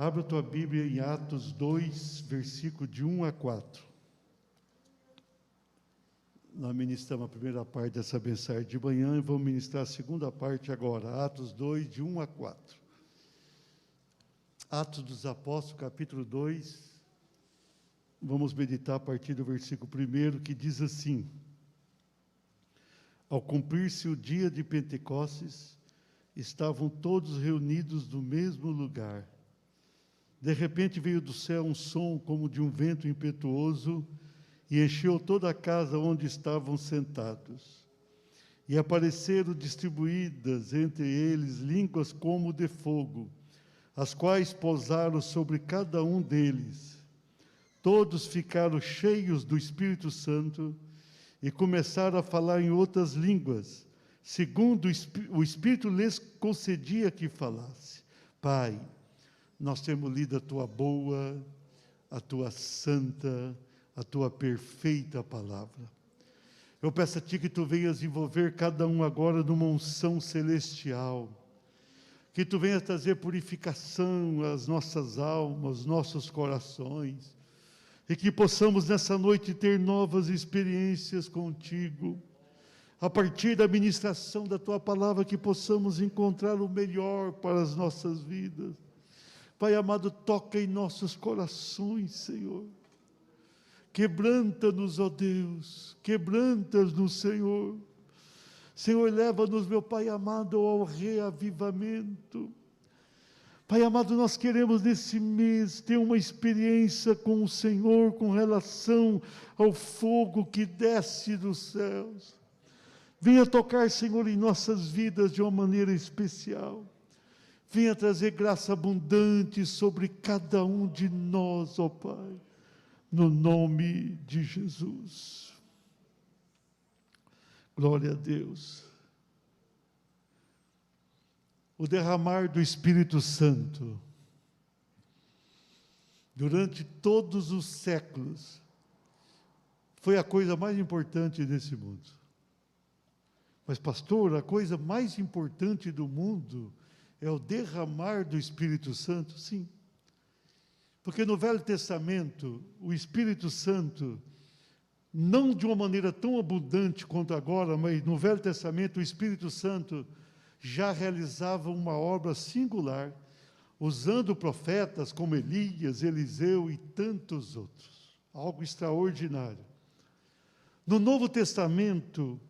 Abra a tua Bíblia em Atos 2, versículo de 1 a 4. Nós ministramos a primeira parte dessa mensagem de manhã e vamos ministrar a segunda parte agora. Atos 2, de 1 a 4. Atos dos Apóstolos, capítulo 2. Vamos meditar a partir do versículo 1, que diz assim: Ao cumprir-se o dia de Pentecostes, estavam todos reunidos no mesmo lugar. De repente veio do céu um som como de um vento impetuoso e encheu toda a casa onde estavam sentados. E apareceram distribuídas entre eles línguas como de fogo, as quais pousaram sobre cada um deles. Todos ficaram cheios do Espírito Santo e começaram a falar em outras línguas, segundo o Espírito lhes concedia que falasse. Pai, nós temos lido a Tua boa, a Tua santa, a Tua perfeita palavra. Eu peço a Ti que Tu venhas envolver cada um agora numa unção celestial, que Tu venhas trazer purificação às nossas almas, aos nossos corações, e que possamos nessa noite ter novas experiências contigo, a partir da ministração da Tua palavra, que possamos encontrar o melhor para as nossas vidas. Pai amado, toca em nossos corações, Senhor. Quebranta-nos, ó Deus, quebranta-nos, Senhor. Senhor, leva-nos, meu Pai amado, ao reavivamento. Pai amado, nós queremos nesse mês ter uma experiência com o Senhor, com relação ao fogo que desce dos céus. Venha tocar, Senhor, em nossas vidas de uma maneira especial. Venha trazer graça abundante sobre cada um de nós, ó Pai, no nome de Jesus. Glória a Deus. O derramar do Espírito Santo, durante todos os séculos, foi a coisa mais importante desse mundo. Mas, pastor, a coisa mais importante do mundo é o derramar do Espírito Santo? Sim. Porque no Velho Testamento, o Espírito Santo, não de uma maneira tão abundante quanto agora, mas no Velho Testamento o Espírito Santo já realizava uma obra singular, usando profetas como Elias, Eliseu e tantos outros. Algo extraordinário. No Novo Testamento,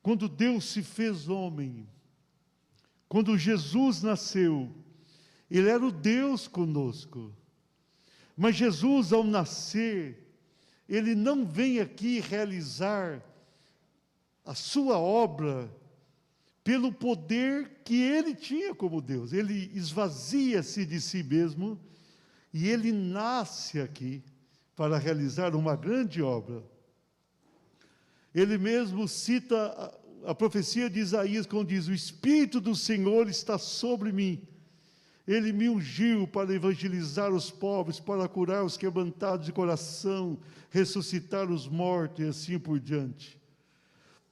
quando Deus se fez homem, quando Jesus nasceu, Ele era o Deus conosco. Mas Jesus, ao nascer, Ele não vem aqui realizar a sua obra pelo poder que Ele tinha como Deus. Ele esvazia-se de si mesmo e Ele nasce aqui para realizar uma grande obra. Ele mesmo cita a profecia de Isaías, quando diz: o Espírito do Senhor está sobre mim. Ele me ungiu para evangelizar os pobres, para curar os quebrantados de coração, ressuscitar os mortos e assim por diante.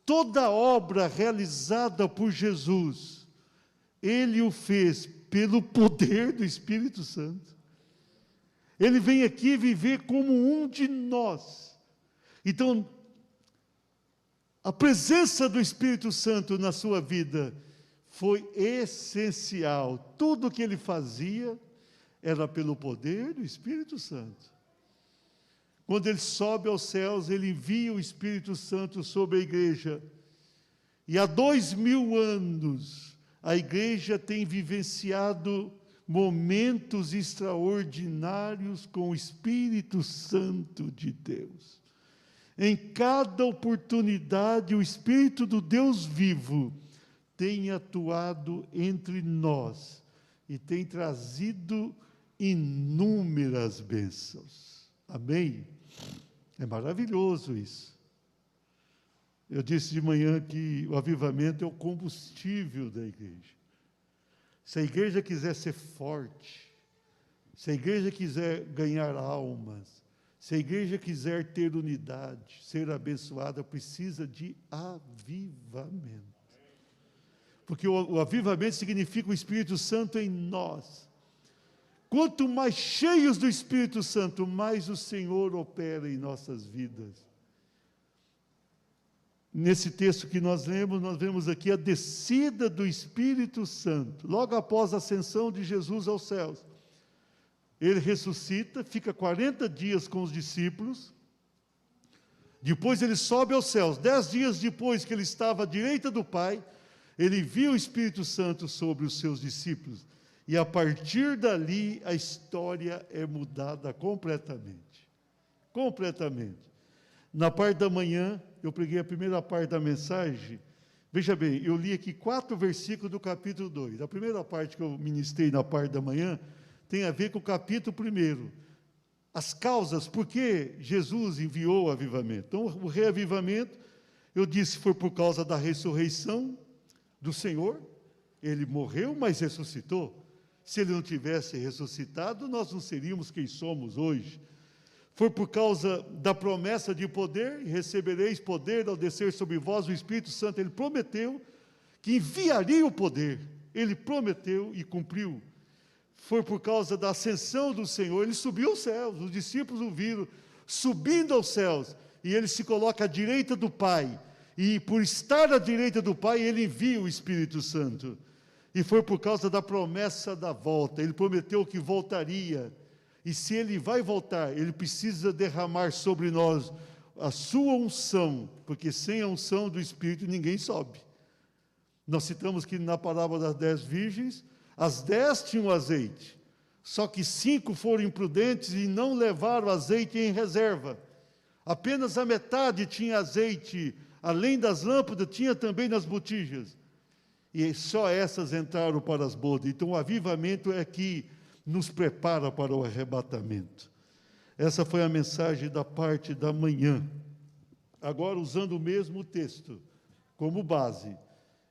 Toda obra realizada por Jesus, Ele o fez pelo poder do Espírito Santo. Ele vem aqui viver como um de nós. Então, a presença do Espírito Santo na sua vida foi essencial. Tudo o que ele fazia era pelo poder do Espírito Santo. Quando ele sobe aos céus, ele envia o Espírito Santo sobre a igreja. E há 2000 anos, a igreja tem vivenciado momentos extraordinários com o Espírito Santo de Deus. Em cada oportunidade, o Espírito do Deus vivo tem atuado entre nós e tem trazido inúmeras bênçãos. Amém? É maravilhoso isso. Eu disse de manhã que o avivamento é o combustível da igreja. Se a igreja quiser ser forte, se a igreja quiser ganhar almas, se a igreja quiser ter unidade, ser abençoada, precisa de avivamento. Porque o avivamento significa o Espírito Santo em nós, Quanto mais cheios do Espírito Santo, mais o Senhor opera em nossas vidas. Nesse texto que nós lemos, nós vemos aqui a descida do Espírito Santo, logo após a ascensão de Jesus aos céus. Ele ressuscita, fica 40 dias com os discípulos, depois ele sobe aos céus. 10 dias depois que ele estava à direita do Pai, ele viu o Espírito Santo sobre os seus discípulos. E a partir dali, a história é mudada completamente. Completamente. Na parte da manhã, eu preguei a primeira parte da mensagem. Veja bem, eu li aqui 4 versículos do capítulo 2. A primeira parte que eu ministrei na parte da manhã tem a ver com o capítulo 1. As causas, por que Jesus enviou o avivamento. Então, o reavivamento, eu disse, foi por causa da ressurreição do Senhor. Ele morreu, mas ressuscitou. Se ele não tivesse ressuscitado, nós não seríamos quem somos hoje. Foi por causa da promessa de poder, e recebereis poder ao descer sobre vós o Espírito Santo. Ele prometeu que enviaria o poder. Ele prometeu e cumpriu. Foi por causa da ascensão do Senhor. Ele subiu aos céus, os discípulos o viram subindo aos céus, e ele se coloca à direita do Pai. E por estar à direita do Pai, ele envia o Espírito Santo. E foi por causa da promessa da volta. Ele prometeu que voltaria. E se ele vai voltar, ele precisa derramar sobre nós a sua unção, porque sem a unção do Espírito ninguém sobe. Nós citamos que na parábola das 10 virgens, as 10 tinham azeite, só que 5 foram imprudentes e não levaram azeite em reserva. Apenas a metade tinha azeite, além das lâmpadas, tinha também nas botijas. E só essas entraram para as bodas. Então o avivamento é que nos prepara para o arrebatamento. Essa foi a mensagem da parte da manhã. Agora, usando o mesmo texto como base,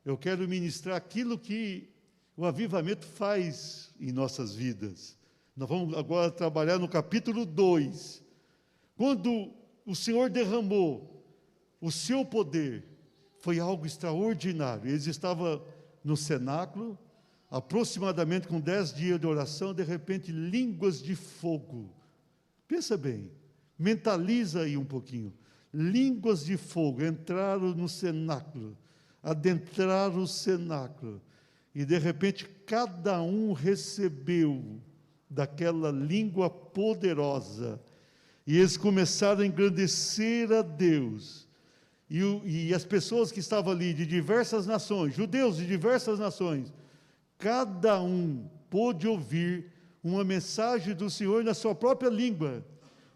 eu quero ministrar aquilo que o avivamento faz em nossas vidas. Nós vamos agora trabalhar no capítulo 2. Quando o Senhor derramou o seu poder, foi algo extraordinário. Eles estavam no cenáculo, aproximadamente com 10 dias de oração, de repente, línguas de fogo. Pensa bem, mentaliza aí um pouquinho. Línguas de fogo entraram no cenáculo, adentraram o cenáculo, e de repente cada um recebeu daquela língua poderosa, e eles começaram a engrandecer a Deus. E as pessoas que estavam ali, de diversas nações, judeus de diversas nações, cada um pôde ouvir uma mensagem do Senhor na sua própria língua,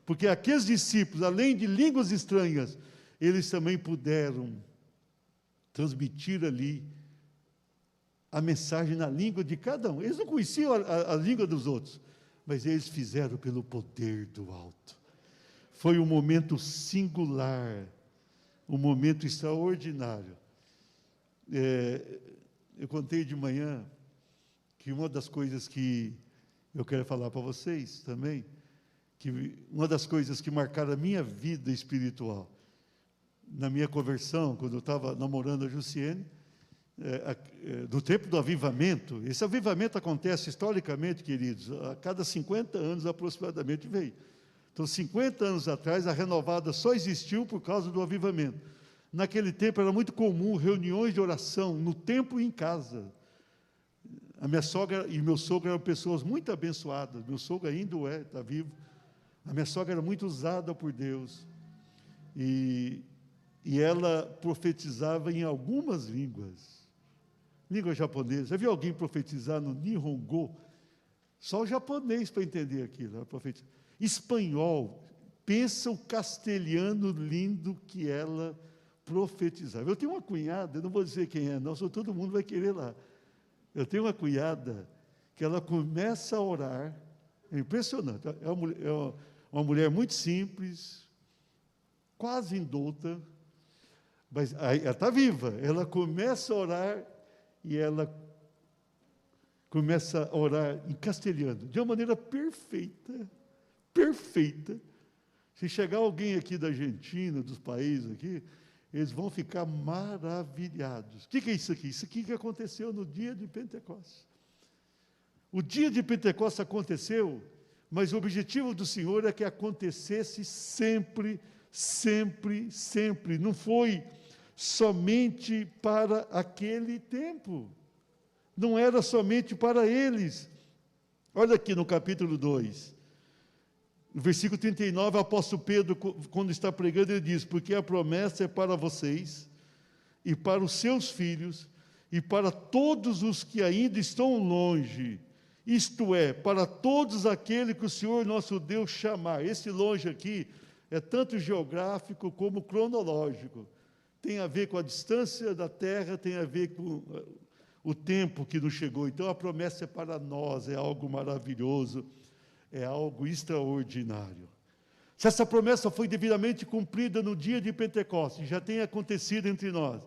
porque aqueles discípulos, além de línguas estranhas, eles também puderam transmitir ali a mensagem na língua de cada um. Eles não conheciam a língua dos outros, mas eles fizeram pelo poder do alto. Foi um momento singular, um momento extraordinário. Eu contei de manhã que uma das coisas que eu quero falar para vocês também, que uma das coisas que marcaram a minha vida espiritual, na minha conversão, quando eu estava namorando a Jussiene, do tempo do avivamento. Esse avivamento acontece historicamente, queridos, a cada 50 anos aproximadamente veio. Então, 50 anos atrás, a Renovada só existiu por causa do avivamento. Naquele tempo era muito comum reuniões de oração, no templo e em casa. A minha sogra e meu sogro eram pessoas muito abençoadas. Meu sogro ainda está vivo. A minha sogra era muito usada por Deus. E ela profetizava em algumas línguas. Língua japonesa. Já viu alguém profetizar no Nihongo? Só o japonês para entender aquilo. Ela profetiza. Espanhol. Pensa o castelhano lindo que ela profetizava. Eu tenho uma cunhada, eu não vou dizer quem é, não, só todo mundo vai querer lá. Eu tenho uma cunhada que ela começa a orar, é impressionante, é uma mulher muito simples, quase indulta, mas ela está viva. Ela começa a orar e ela começa a orar em castelhano, de uma maneira perfeita, perfeita. Se chegar alguém aqui da Argentina, dos países aqui, eles vão ficar maravilhados. O que é isso aqui? Isso aqui que aconteceu no dia de Pentecostes. O dia de Pentecostes aconteceu, mas o objetivo do Senhor é que acontecesse sempre, sempre, sempre. Não foi somente para aquele tempo. Não era somente para eles. Olha aqui no capítulo 2. No versículo 39, o apóstolo Pedro, quando está pregando, ele diz: porque a promessa é para vocês, e para os seus filhos, e para todos os que ainda estão longe, isto é, para todos aqueles que o Senhor nosso Deus chamar. Esse longe aqui é tanto geográfico como cronológico. Tem a ver com a distância da terra, tem a ver com o tempo que nos chegou. Então a promessa é para nós, é algo maravilhoso, é algo extraordinário. Se essa promessa foi devidamente cumprida no dia de Pentecostes, já tem acontecido entre nós,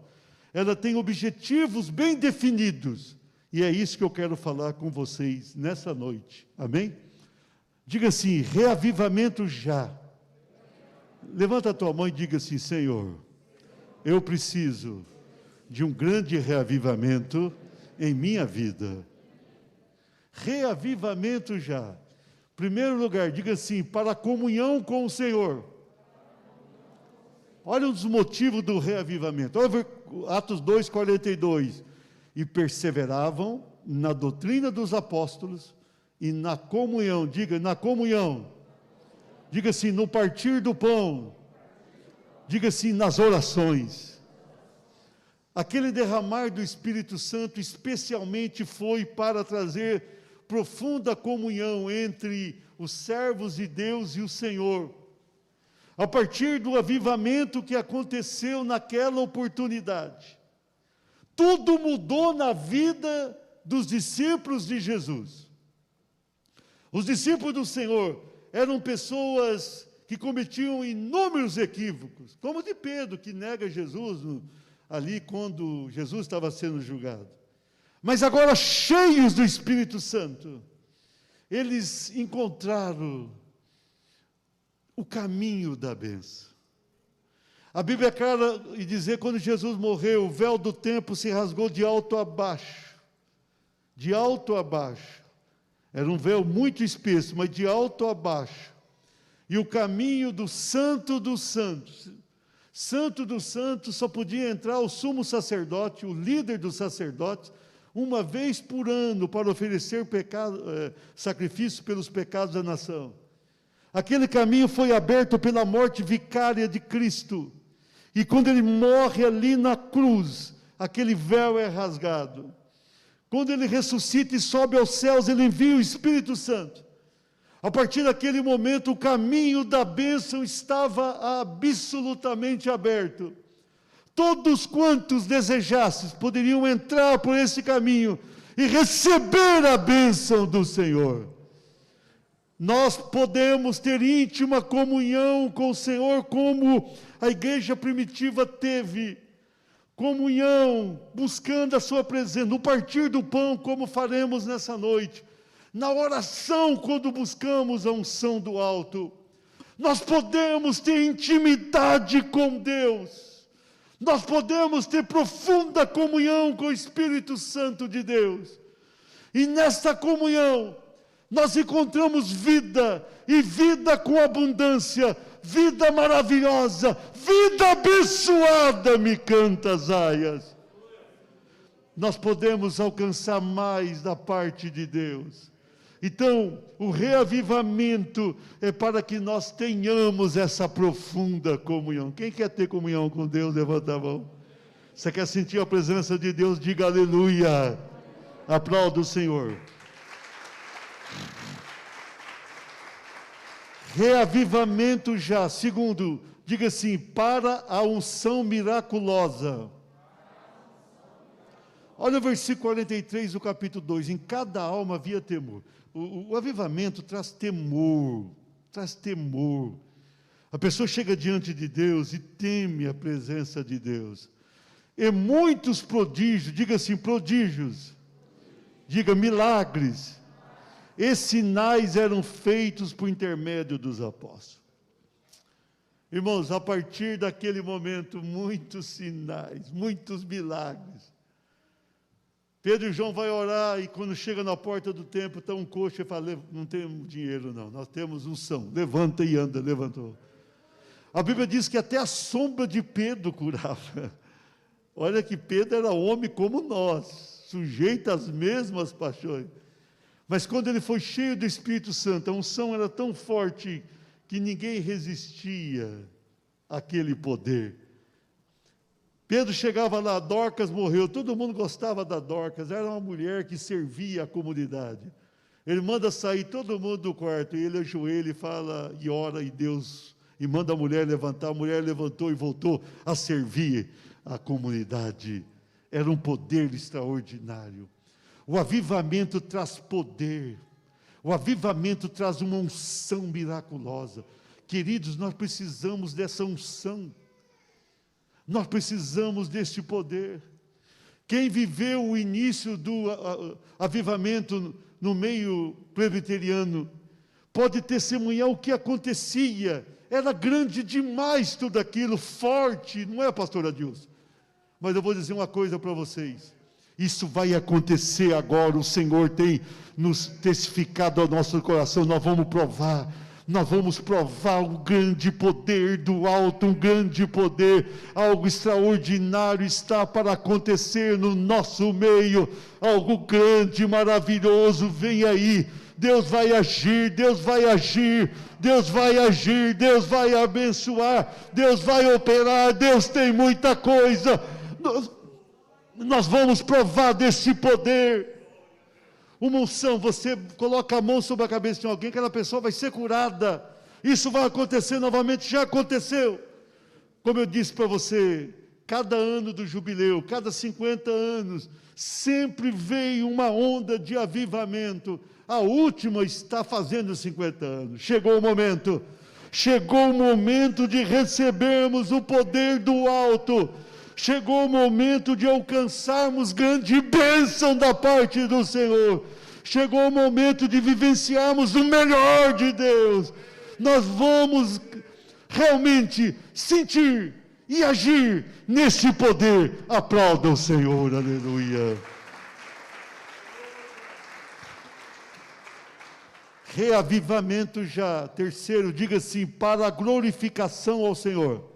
ela tem objetivos bem definidos, e é isso que eu quero falar com vocês nessa noite, amém? Diga assim: reavivamento já. Levanta a tua mão e diga assim: Senhor, eu preciso de um grande reavivamento em minha vida. Reavivamento já. Primeiro lugar, diga assim: para a comunhão com o Senhor. Olha os motivos do reavivamento. Olha Atos 2:42. E perseveravam na doutrina dos apóstolos e na comunhão. Diga, na comunhão. Diga assim, no partir do pão. Diga assim, nas orações. Aquele derramar do Espírito Santo especialmente foi para trazer profunda comunhão entre os servos de Deus e o Senhor. A partir do avivamento que aconteceu naquela oportunidade, tudo mudou na vida dos discípulos de Jesus. Os discípulos do Senhor eram pessoas que cometiam inúmeros equívocos, como o de Pedro, que nega Jesus ali quando Jesus estava sendo julgado. Mas agora, cheios do Espírito Santo, eles encontraram o caminho da bênção. A Bíblia é clara em dizer, quando Jesus morreu, o véu do templo se rasgou de alto a baixo. De alto a baixo. Era um véu muito espesso, mas de alto a baixo. E o caminho do Santo dos Santos. Santo dos Santos só podia entrar o sumo sacerdote, o líder dos sacerdotes, uma vez por ano, para oferecer sacrifício pelos pecados da nação. Aquele caminho foi aberto pela morte vicária de Cristo. E quando ele morre ali na cruz, aquele véu é rasgado. Quando ele ressuscita e sobe aos céus, ele envia o Espírito Santo. A partir daquele momento, o caminho da bênção estava absolutamente aberto. Todos quantos desejassem poderiam entrar por esse caminho e receber a bênção do Senhor. Nós podemos ter íntima comunhão com o Senhor, como a igreja primitiva teve. Comunhão, buscando a sua presença, no partir do pão, como faremos nessa noite. Na oração, quando buscamos a unção do alto. Nós podemos ter intimidade com Deus. Nós podemos ter profunda comunhão com o Espírito Santo de Deus. E nessa comunhão, nós encontramos vida, e vida com abundância, vida maravilhosa, vida abençoada, me canta as aias. Nós podemos alcançar mais da parte de Deus. Então, o reavivamento é para que nós tenhamos essa profunda comunhão. Quem quer ter comunhão com Deus, levanta a mão. Você quer sentir a presença de Deus? Diga aleluia. Aplauda o Senhor. Reavivamento já. Segundo, diga assim, para a unção miraculosa. Olha o versículo 43 do capítulo 2. Em cada alma havia temor. O avivamento traz temor. Traz temor. A pessoa chega diante de Deus e teme a presença de Deus. E muitos prodígios, diga assim, prodígios. Diga milagres. E sinais eram feitos por intermédio dos apóstolos. Irmãos, a partir daquele momento, muitos sinais, muitos milagres. Pedro e João vai orar, e quando chega na porta do templo, está um coxo, e fala, não temos dinheiro não, nós temos unção, levanta e anda, levantou. A Bíblia diz que até a sombra de Pedro curava. Olha que Pedro era homem como nós, sujeito às mesmas paixões. Mas quando ele foi cheio do Espírito Santo, a unção era tão forte que ninguém resistia àquele poder. Pedro chegava lá, Dorcas morreu, todo mundo gostava da Dorcas, era uma mulher que servia a comunidade. Ele manda sair todo mundo do quarto, e ele ajoelha e fala, e ora, e Deus, e manda a mulher levantar, a mulher levantou e voltou a servir a comunidade. Era um poder extraordinário. O avivamento traz poder, o avivamento traz uma unção miraculosa. Queridos, nós precisamos dessa unção. Nós precisamos deste poder. Quem viveu o início do avivamento no meio presbiteriano pode testemunhar o que acontecia. Era grande demais tudo aquilo, forte, não é, pastor Adilson? Mas eu vou dizer uma coisa para vocês. Isso vai acontecer agora, o Senhor tem nos testificado ao nosso coração, nós vamos provar o grande poder do alto, um grande poder, algo extraordinário está para acontecer no nosso meio, algo grande, maravilhoso, vem aí, Deus vai agir, Deus vai agir, Deus vai agir, Deus vai abençoar, Deus vai operar, Deus tem muita coisa, nós vamos provar desse poder. Uma unção, você coloca a mão sobre a cabeça de alguém, aquela pessoa vai ser curada. Isso vai acontecer novamente, já aconteceu. Como eu disse para você, cada ano do jubileu, cada 50 anos, sempre veio uma onda de avivamento. A última está fazendo 50 anos. Chegou o momento de recebermos o poder do alto. Chegou o momento de alcançarmos grande bênção da parte do Senhor. Chegou o momento de vivenciarmos o melhor de Deus. Nós vamos realmente sentir e agir nesse poder. Aplauda o Senhor, aleluia. Reavivamento já. Terceiro, diga assim, para a glorificação ao Senhor.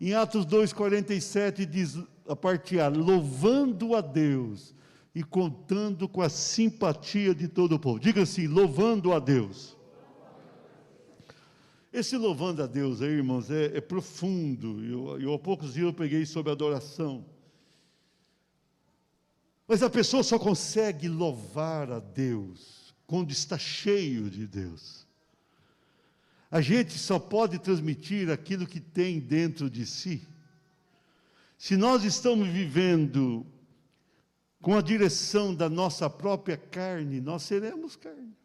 Em Atos 2,47 diz a parte A, louvando a Deus e contando com a simpatia de todo o povo. Diga assim, louvando a Deus. Esse louvando a Deus aí, irmãos, é profundo. Eu há poucos dias eu peguei sobre adoração. Mas a pessoa só consegue louvar a Deus quando está cheio de Deus. A gente só pode transmitir aquilo que tem dentro de si. Se nós estamos vivendo com a direção da nossa própria carne, nós seremos carne.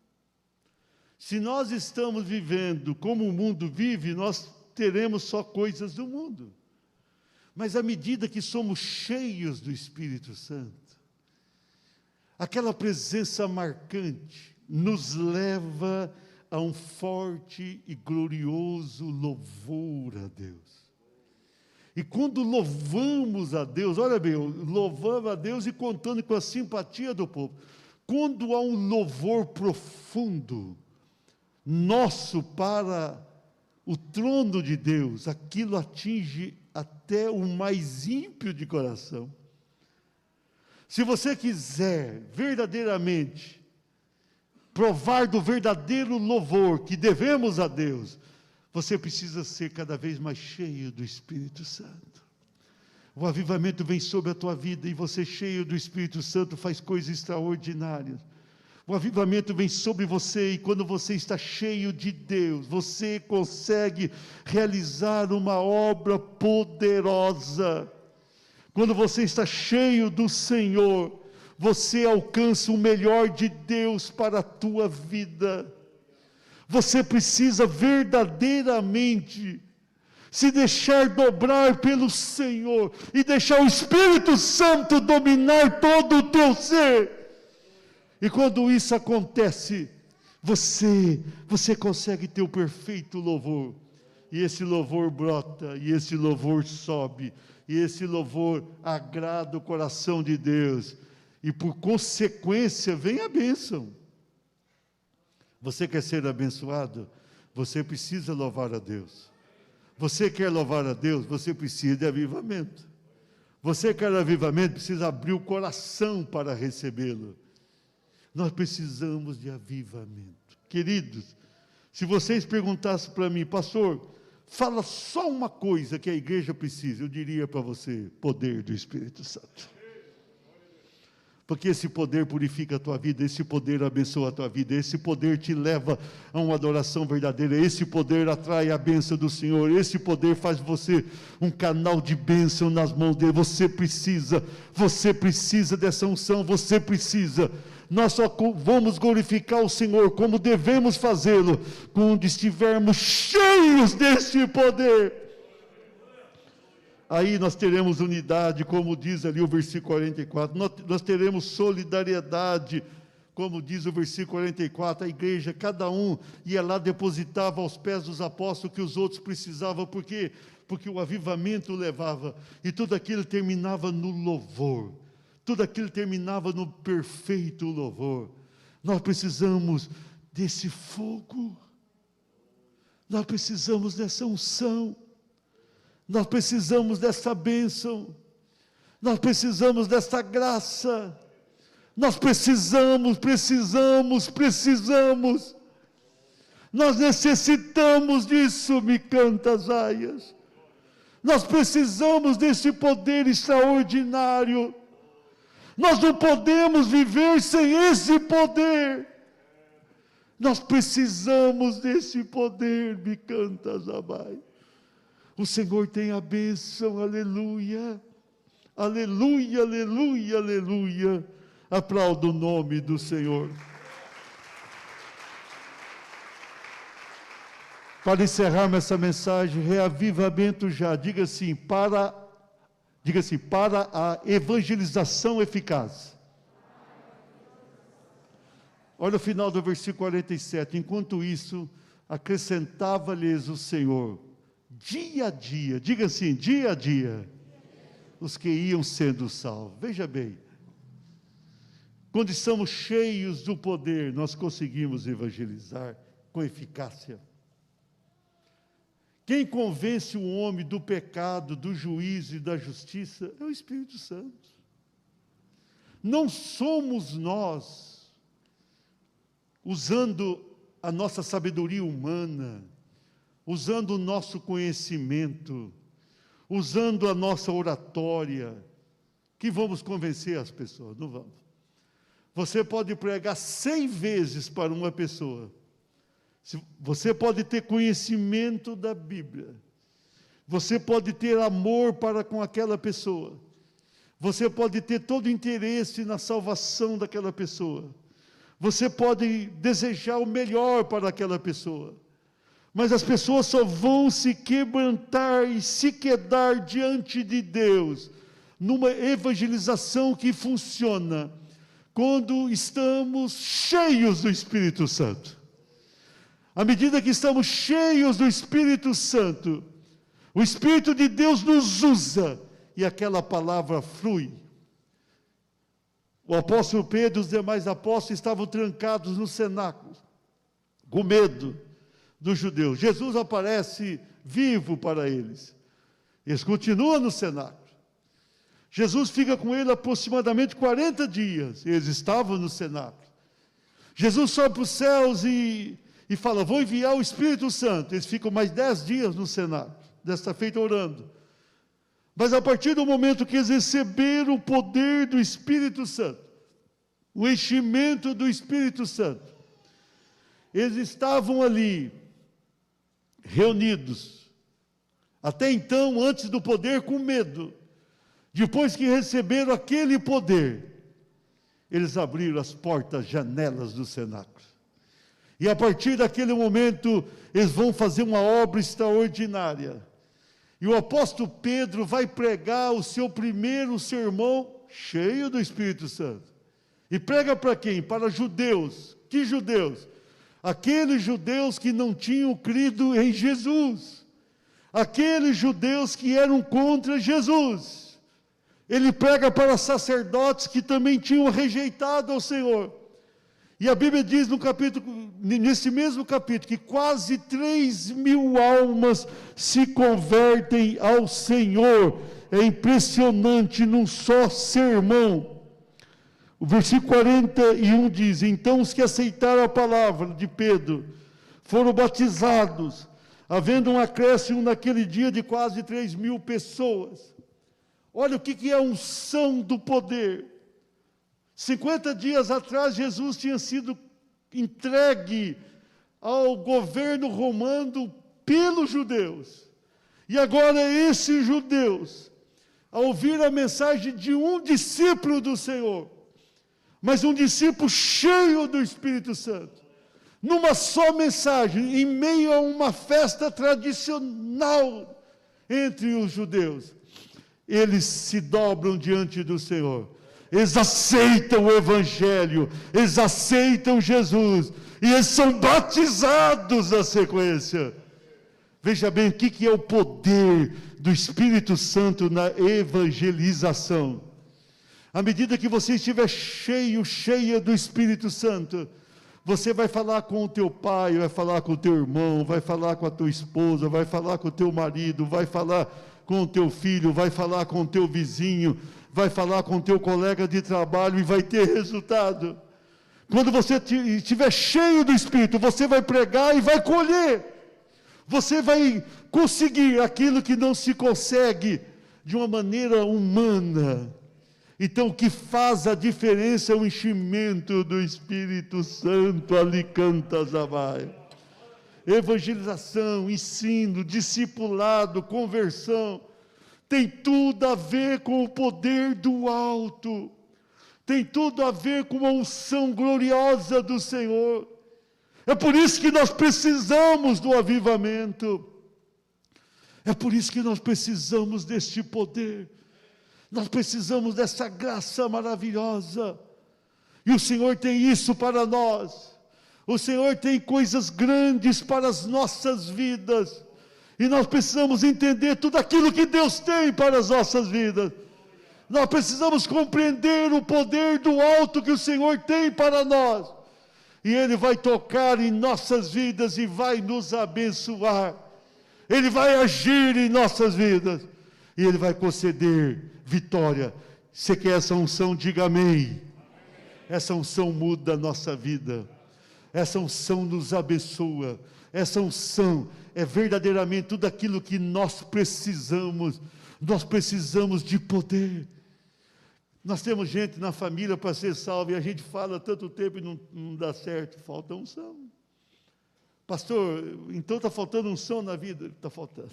Se nós estamos vivendo como o mundo vive, nós teremos só coisas do mundo. Mas à medida que somos cheios do Espírito Santo, aquela presença marcante nos leva a um forte e glorioso louvor a Deus. E quando louvamos a Deus, olha bem, louvamos a Deus e contando com a simpatia do povo. Quando há um louvor profundo, nosso para o trono de Deus, aquilo atinge até o mais ímpio de coração. Se você quiser verdadeiramente provar do verdadeiro louvor que devemos a Deus, você precisa ser cada vez mais cheio do Espírito Santo. O avivamento vem sobre a tua vida e você cheio do Espírito Santo faz coisas extraordinárias. O avivamento vem sobre você e quando você está cheio de Deus, você consegue realizar uma obra poderosa. Quando você está cheio do Senhor, você alcança o melhor de Deus para a tua vida. Você precisa verdadeiramente se deixar dobrar pelo Senhor e deixar o Espírito Santo dominar todo o teu ser. E quando isso acontece, você consegue ter o perfeito louvor. E esse louvor brota, e esse louvor sobe, e esse louvor agrada o coração de Deus, e por consequência vem a bênção. Você quer ser abençoado? Você precisa louvar a Deus. Você quer louvar a Deus? Você precisa de avivamento. Você quer avivamento? Precisa abrir o coração para recebê-lo. Nós precisamos de avivamento. Queridos, se vocês perguntassem para mim, pastor, fala só uma coisa que a igreja precisa, eu diria para você, poder do Espírito Santo. Porque esse poder purifica a tua vida, esse poder abençoa a tua vida, esse poder te leva a uma adoração verdadeira, esse poder atrai a bênção do Senhor, esse poder faz você um canal de bênção nas mãos dele. Você precisa dessa unção, você precisa. Nós só vamos glorificar o Senhor como devemos fazê-lo, quando estivermos cheios desse poder. Aí nós teremos unidade, como diz ali o versículo 44, nós teremos solidariedade, como diz o versículo 44, a igreja, cada um ia lá, depositava aos pés dos apóstolos que os outros precisavam, porque o avivamento levava, e tudo aquilo terminava no louvor, tudo aquilo terminava no perfeito louvor. Nós precisamos desse fogo, nós precisamos dessa unção, nós precisamos dessa bênção, nós precisamos dessa graça, nós precisamos, nós necessitamos disso, me canta as aias, nós precisamos desse poder extraordinário, nós não podemos viver sem esse poder, nós precisamos desse poder, me canta as aias. O Senhor tem a bênção, aleluia, aleluia, aleluia, aleluia. Aplauda o nome do Senhor. Para encerrarmos essa mensagem, reavivamento já, diga assim, para a evangelização eficaz. Olha o final do versículo 47, enquanto isso, acrescentava-lhes o Senhor, dia a dia, diga assim, dia a dia, os que iam sendo salvos. Veja bem, quando estamos cheios do poder, nós conseguimos evangelizar com eficácia. Quem convence o homem do pecado, do juízo e da justiça é o Espírito Santo. Não somos nós, usando a nossa sabedoria humana, usando o nosso conhecimento, usando a nossa oratória, que vamos convencer as pessoas, não vamos. Você pode pregar 100 vezes para uma pessoa, você pode ter conhecimento da Bíblia, você pode ter amor para com aquela pessoa, você pode ter todo o interesse na salvação daquela pessoa, você pode desejar o melhor para aquela pessoa, mas as pessoas só vão se quebrantar e se quedar diante de Deus, numa evangelização que funciona, quando estamos cheios do Espírito Santo. À medida que estamos cheios do Espírito Santo, o Espírito de Deus nos usa, e aquela palavra flui. O apóstolo Pedro e os demais apóstolos estavam trancados no cenáculo, com medo dos judeus. Jesus aparece vivo para eles. Eles continuam no cenáculo. Jesus fica com ele aproximadamente 40 dias. Eles estavam no cenáculo. Jesus sobe para os céus e fala, vou enviar o Espírito Santo. Eles ficam mais 10 dias no cenáculo, desta feita orando. Mas a partir do momento que eles receberam o poder do Espírito Santo, o enchimento do Espírito Santo, eles estavam ali, reunidos, até então, antes do poder, com medo. Depois que receberam aquele poder, eles abriram as portas, janelas do cenáculo. E a partir daquele momento, eles vão fazer uma obra extraordinária. E o apóstolo Pedro vai pregar o seu primeiro sermão, cheio do Espírito Santo. E prega para quem? Para judeus. Que judeus? Aqueles judeus que não tinham crido em Jesus. aqueles judeus que eram contra Jesus. Ele prega para sacerdotes que também tinham rejeitado ao Senhor. E a Bíblia diz nesse mesmo capítulo, que quase 3.000 almas se convertem ao Senhor. É impressionante, num só sermão. O versículo 41 diz: então os que aceitaram a palavra de Pedro foram batizados, havendo um acréscimo naquele dia de quase 3.000 pessoas. Olha o que é a unção do poder. 50 dias atrás, Jesus tinha sido entregue ao governo romano pelos judeus. E agora esses judeus, ao ouvir a mensagem de um discípulo do Senhor, mas um discípulo cheio do Espírito Santo, numa só mensagem, em meio a uma festa tradicional entre os judeus, eles se dobram diante do Senhor. Eles aceitam o Evangelho, eles aceitam Jesus, e eles são batizados na sequência. Veja bem, o que é o poder do Espírito Santo na evangelização? À medida que você estiver cheia do Espírito Santo, você vai falar com o teu pai, vai falar com o teu irmão, vai falar com a tua esposa, vai falar com o teu marido, vai falar com o teu filho, vai falar com o teu vizinho, vai falar com o teu colega de trabalho e vai ter resultado. Quando você estiver cheio do Espírito, você vai pregar e vai colher. Você vai conseguir aquilo que não se consegue de uma maneira humana. Então, o que faz a diferença é o enchimento do Espírito Santo, ali canta Zabai. Evangelização, ensino, discipulado, conversão, tem tudo a ver com o poder do alto, tem tudo a ver com a unção gloriosa do Senhor. É por isso que nós precisamos do avivamento, é por isso que nós precisamos deste poder, nós precisamos dessa graça maravilhosa, e o Senhor tem isso para nós. O Senhor tem coisas grandes para as nossas vidas, e nós precisamos entender tudo aquilo que Deus tem para as nossas vidas. Nós precisamos compreender o poder do alto que o Senhor tem para nós, e Ele vai tocar em nossas vidas e vai nos abençoar. Ele vai agir em nossas vidas, e Ele vai conceder vitória. Você quer essa unção? Diga amém. Essa unção muda a nossa vida. Essa unção nos abençoa. Essa unção é verdadeiramente tudo aquilo que nós precisamos. Nós precisamos de poder. Nós temos gente na família para ser salva, e a gente fala tanto tempo e não dá certo. Falta unção. Pastor, então está faltando unção na vida? Está faltando.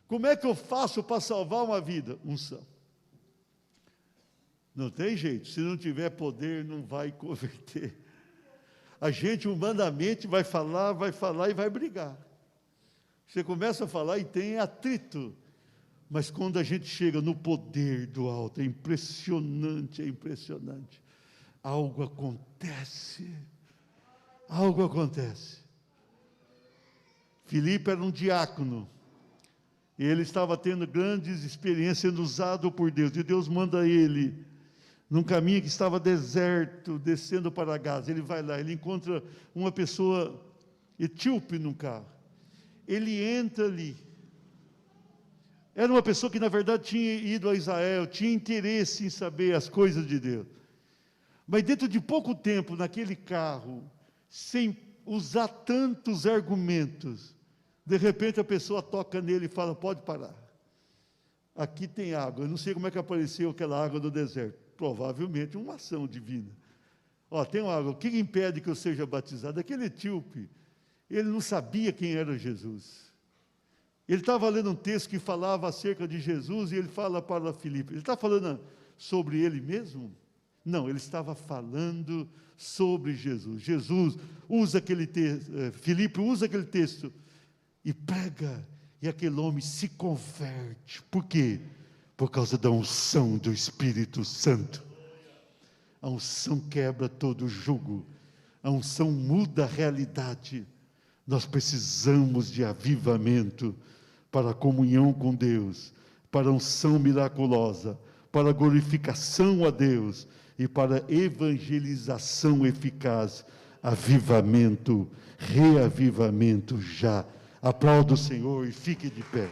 Como é que eu faço para salvar uma vida? Unção. Não tem jeito. Se não tiver poder, não vai converter. A gente humanamente vai falar e vai brigar. Você começa a falar e tem atrito. Mas quando a gente chega no poder do alto, é impressionante, é impressionante. Algo acontece. Algo acontece. Filipe era um diácono. E ele estava tendo grandes experiências sendo usado por Deus. E Deus manda ele num caminho que estava deserto, descendo para Gaza. Ele vai lá, ele encontra uma pessoa etíope no carro. Ele entra ali. Era uma pessoa que, na verdade, tinha ido a Israel, tinha interesse em saber as coisas de Deus. Mas dentro de pouco tempo, naquele carro, sem usar tantos argumentos, de repente a pessoa toca nele e fala: pode parar. Aqui tem água. Eu não sei como é que apareceu aquela água do deserto. Provavelmente uma ação divina. Tem uma água. O que impede que eu seja batizado? Aquele etíope, ele não sabia quem era Jesus. Ele estava lendo um texto que falava acerca de Jesus, e ele fala para Filipe. Ele está falando sobre ele mesmo? Não, ele estava falando sobre Jesus. Jesus usa aquele texto, Filipe usa aquele texto e prega, e aquele homem se converte. Por quê? Por causa da unção do Espírito Santo. A unção quebra todo jugo, a unção muda a realidade. Nós precisamos de avivamento para a comunhão com Deus, para a unção miraculosa, para a glorificação a Deus e para a evangelização eficaz, avivamento, reavivamento já. Aplauda o Senhor e fique de pé.